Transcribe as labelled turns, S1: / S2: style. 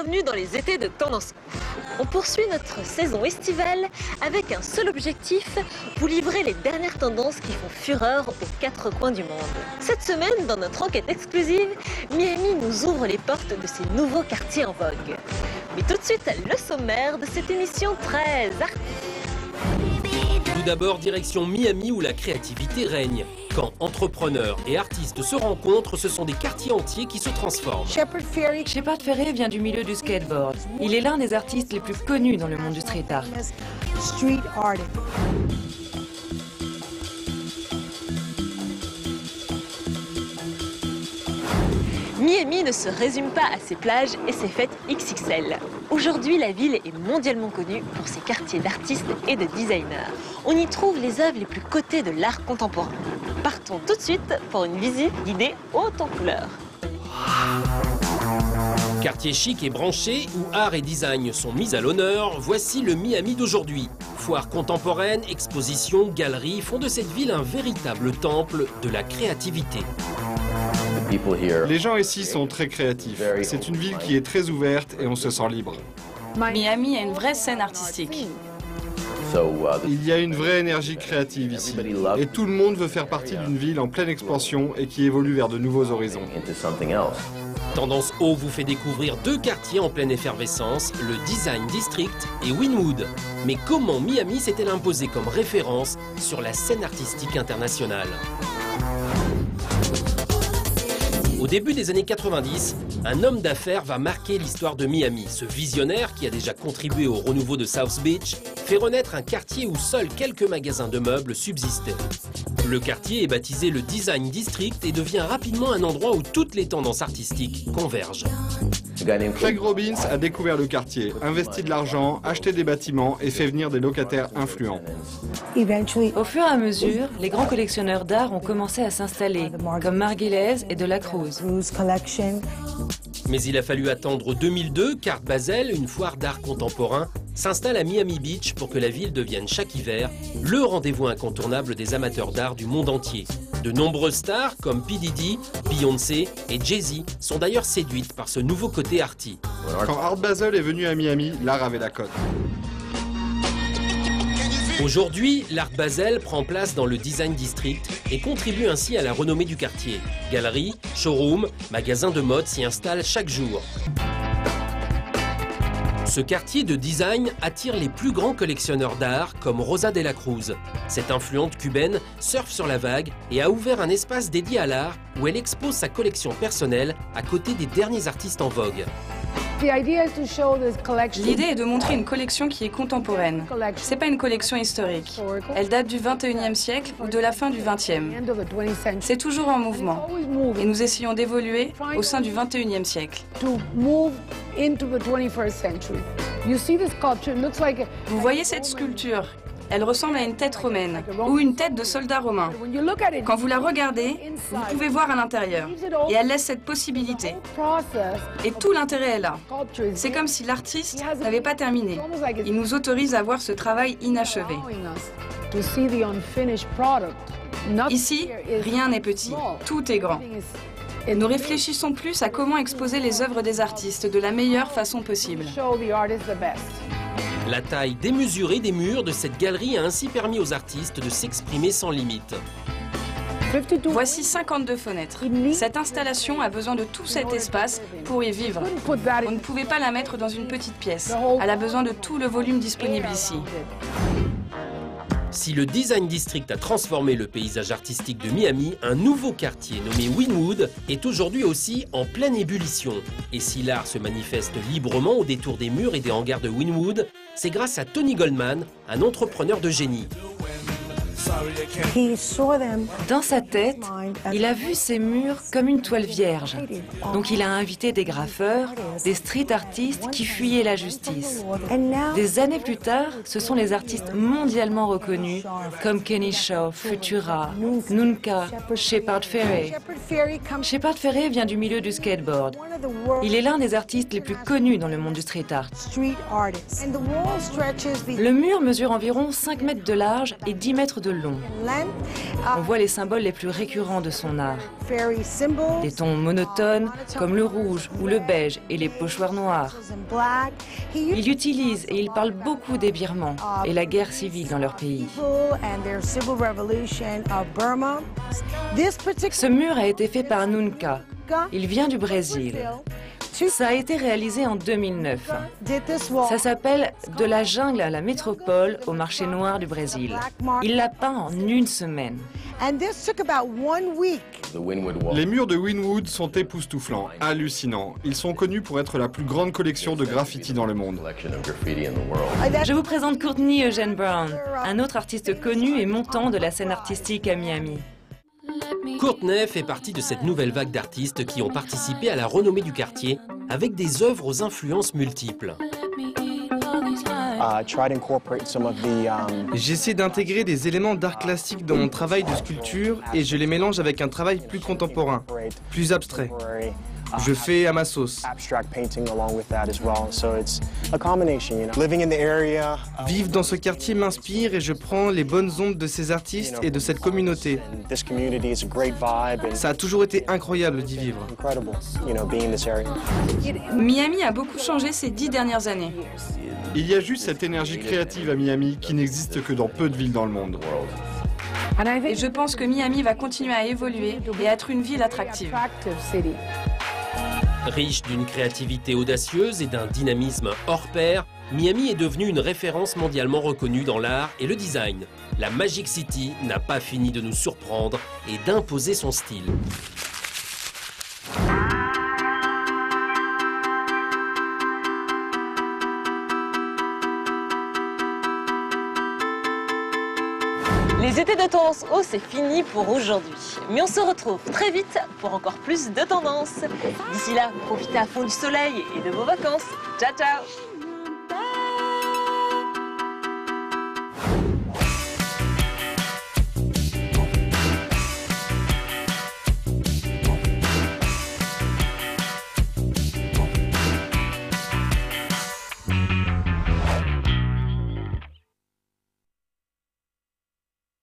S1: bienvenue dans les étés de Tendance Coup. On poursuit notre saison estivale avec un seul objectif, vous livrer les dernières tendances qui font fureur aux quatre coins du monde. Cette semaine, dans notre enquête exclusive, Miami nous ouvre les portes de ses nouveaux quartiers en vogue. Mais tout de suite, le sommaire de cette émission très artistique.
S2: Tout d'abord, direction Miami où la créativité règne. Quand entrepreneurs et artistes se rencontrent, ce sont des quartiers entiers qui se transforment.
S3: Shepard Fairey vient du milieu du skateboard. Il est l'un des artistes les plus connus dans le monde du street art.
S1: Miami ne se résume pas à ses plages et ses fêtes XXL. Aujourd'hui, la ville est mondialement connue pour ses quartiers d'artistes et de designers. On y trouve les œuvres les plus cotées de l'art contemporain. Partons tout de suite pour une visite guidée haute en couleurs.
S2: Quartier chic et branché où art et design sont mis à l'honneur, voici le Miami d'aujourd'hui. Foires contemporaines, expositions, galeries font de cette ville un véritable temple de la créativité.
S4: Les gens ici sont très créatifs. C'est une ville qui est très ouverte et on se sent libre.
S3: Miami a une vraie scène artistique.
S4: Il y a une vraie énergie créative ici. Et tout le monde veut faire partie d'une ville en pleine expansion et qui évolue vers de nouveaux horizons.
S2: Tendance Haut vous fait découvrir deux quartiers en pleine effervescence, le Design District et Wynwood. Mais comment Miami s'est-elle imposée comme référence sur la scène artistique internationale ? Au début des années 90, un homme d'affaires va marquer l'histoire de Miami. Ce visionnaire, qui a déjà contribué au renouveau de South Beach, fait renaître un quartier où seuls quelques magasins de meubles subsistaient. Le quartier est baptisé le Design District et devient rapidement un endroit où toutes les tendances artistiques convergent.
S4: Craig Robbins a découvert le quartier, investi de l'argent, acheté des bâtiments et fait venir des locataires influents.
S3: Au fur et à mesure, les grands collectionneurs d'art ont commencé à s'installer, comme Margulies et De La Cruz.
S2: Mais il a fallu attendre 2002 qu'Art Basel, une foire d'art contemporain, s'installe à Miami Beach pour que la ville devienne chaque hiver le rendez-vous incontournable des amateurs d'art du monde entier. De nombreuses stars comme P. Diddy, Beyoncé et Jay-Z sont d'ailleurs séduites par ce nouveau côté arty.
S4: Quand Art Basel est venu à Miami, l'art avait la cote.
S2: Aujourd'hui, l'Art Basel prend place dans le Design District et contribue ainsi à la renommée du quartier. Galeries, showrooms, magasins de mode s'y installent chaque jour. Ce quartier de design attire les plus grands collectionneurs d'art comme Rosa de la Cruz. Cette influente cubaine surfe sur la vague et a ouvert un espace dédié à l'art où elle expose sa collection personnelle à côté des derniers artistes en vogue.
S3: L'idée est de montrer une collection qui est contemporaine. C'est pas une collection historique. Elle date du 21e siècle ou de la fin du 20e. C'est toujours en mouvement. Et nous essayons d'évoluer au sein du 21e siècle. Vous voyez cette sculpture ? Elle ressemble à une tête romaine ou une tête de soldat romain. Quand vous la regardez, vous pouvez voir à l'intérieur. Et elle laisse cette possibilité. Et tout l'intérêt est là. C'est comme si l'artiste n'avait pas terminé. Il nous autorise à voir ce travail inachevé. Ici, rien n'est petit, tout est grand. Nous réfléchissons plus à comment exposer les œuvres des artistes de la meilleure façon possible.
S2: La taille démesurée des murs de cette galerie a ainsi permis aux artistes de s'exprimer sans limite.
S3: Voici 52 fenêtres. Cette installation a besoin de tout cet espace pour y vivre. On ne pouvait pas la mettre dans une petite pièce. Elle a besoin de tout le volume disponible ici.
S2: Si le Design District a transformé le paysage artistique de Miami, un nouveau quartier nommé Wynwood est aujourd'hui aussi en pleine ébullition. Et si l'art se manifeste librement au détour des murs et des hangars de Wynwood, c'est grâce à Tony Goldman, un entrepreneur de génie.
S3: Dans sa tête, il a vu ces murs comme une toile vierge. Donc il a invité des graffeurs, des street artistes qui fuyaient la justice. Des années plus tard, ce sont les artistes mondialement reconnus comme Kenny Shaw, Futura, Nunca, Shepard Fairey. Shepard Fairey vient du milieu du skateboard. Il est l'un des artistes les plus connus dans le monde du street art. Le mur mesure environ 5 mètres de large et 10 mètres de long. long. On voit les symboles les plus récurrents de son art. Des tons monotones comme le rouge ou le beige et les pochoirs noirs. Il utilise et il parle beaucoup des Birmans et la guerre civile dans leur pays. Ce mur a été fait par Nunca. Il vient du Brésil. Ça a été réalisé en 2009. Ça s'appelle « De la jungle à la métropole au marché noir du Brésil ». Il l'a peint en une semaine.
S4: Les murs de Wynwood sont époustouflants, hallucinants. Ils sont connus pour être la plus grande collection de graffiti dans le monde.
S3: Je vous présente Courtney Eugene Brown, un autre artiste connu et montant de la scène artistique à Miami.
S2: Courtney fait partie de cette nouvelle vague d'artistes qui ont participé à la renommée du quartier avec des œuvres aux influences multiples.
S5: J'essaie d'intégrer des éléments d'art classique dans mon travail de sculpture et je les mélange avec un travail plus contemporain, plus abstrait. Je fais à ma sauce. Vivre dans ce quartier m'inspire et je prends les bonnes ondes de ces artistes et de cette communauté. Ça a toujours été incroyable d'y vivre.
S6: Miami a beaucoup changé ces 10 dernières années.
S4: Il y a juste cette énergie créative à Miami qui n'existe que dans peu de villes dans le monde.
S6: Et je pense que Miami va continuer à évoluer et être une ville attractive.
S2: Riche d'une créativité audacieuse et d'un dynamisme hors pair, Miami est devenue une référence mondialement reconnue dans l'art et le design. La Magic City n'a pas fini de nous surprendre et d'imposer son style.
S1: Les étés de tendance haut, c'est fini pour aujourd'hui. Mais on se retrouve très vite pour encore plus de tendances. D'ici là, profitez à fond du soleil et de vos vacances. Ciao, ciao!